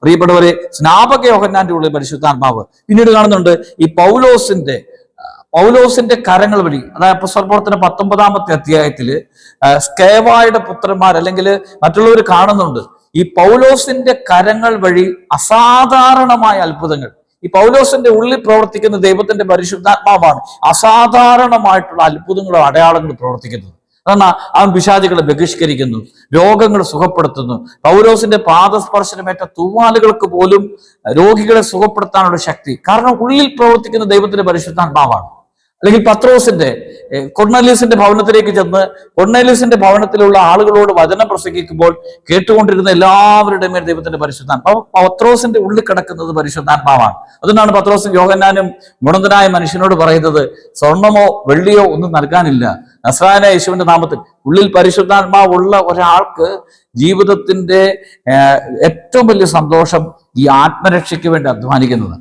പ്രിയപ്പെട്ടവരെ, സ്നാപക യോഹന്നാന്റെ ഉള്ളിൽ പരിശുദ്ധാത്മാവ്. പിന്നീട് കാണുന്നുണ്ട് ഈ പൗലോസിന്റെ കരങ്ങൾ വഴി, അതായത് അപ്പോസ്തല പ്രവർത്തനം 19-ാമത്തെ അധ്യായത്തില് സ്കേവായുടെ പുത്രന്മാർ അല്ലെങ്കിൽ മറ്റുള്ളവർ കാണുന്നുണ്ട് ഈ പൗലോസിന്റെ കരങ്ങൾ വഴി അസാധാരണമായ അത്ഭുതങ്ങൾ. ഈ പൗലോസിന്റെ ഉള്ളിൽ പ്രവർത്തിക്കുന്ന ദൈവത്തിന്റെ പരിശുദ്ധാത്മാവാണ് അസാധാരണമായിട്ടുള്ള അത്ഭുതങ്ങളും അടയാളങ്ങളും പ്രവർത്തിക്കുന്നത്. അതാണ് അവൻ പിശാചുകളെ ബഹിഷ്കരിക്കുന്നു, രോഗങ്ങൾ സുഖപ്പെടുത്തുന്നു. പൗലോസിന്റെ പാദസ്പർശനമേറ്റ തൂവാലുകൾക്ക് പോലും രോഗികളെ സുഖപ്പെടുത്താനുള്ള ശക്തി, കാരണം ഉള്ളിൽ പ്രവർത്തിക്കുന്ന ദൈവത്തിന്റെ പരിശുദ്ധാത്മാവാണ്. അല്ലെങ്കിൽ പത്രോസിന്റെ കൊർന്നേലിയസിന്റെ ഭവനത്തിലേക്ക് ചെന്ന് കൊർന്നേലിയസിന്റെ ഭവനത്തിലുള്ള ആളുകളോട് വചനം പ്രസംഗിക്കുമ്പോൾ കേട്ടുകൊണ്ടിരുന്ന എല്ലാവരുടെ മേൽ ദൈവത്തിന്റെ പരിശുദ്ധാത്മാവ്. പത്രോസിന്റെ ഉള്ളിൽ കിടക്കുന്നത് പരിശുദ്ധാത്മാവാണ്. അതുകൊണ്ടാണ് പത്രോസും യോഹന്നാനും ഗുണന്തനായ മനുഷ്യനോട് പറയുന്നത്, സ്വർണമോ വെള്ളിയോ ഒന്നും നൽകാനില്ല, നസ്രായനായ യേശുവിന്റെ നാമത്തിൽ. ഉള്ളിൽ പരിശുദ്ധാത്മാവുള്ള ഒരാൾക്ക് ജീവിതത്തിന്റെ ഏറ്റവും വലിയ സന്തോഷം ഈ ആത്മരക്ഷയ്ക്ക് വേണ്ടി അധ്വാനിക്കുന്നത്.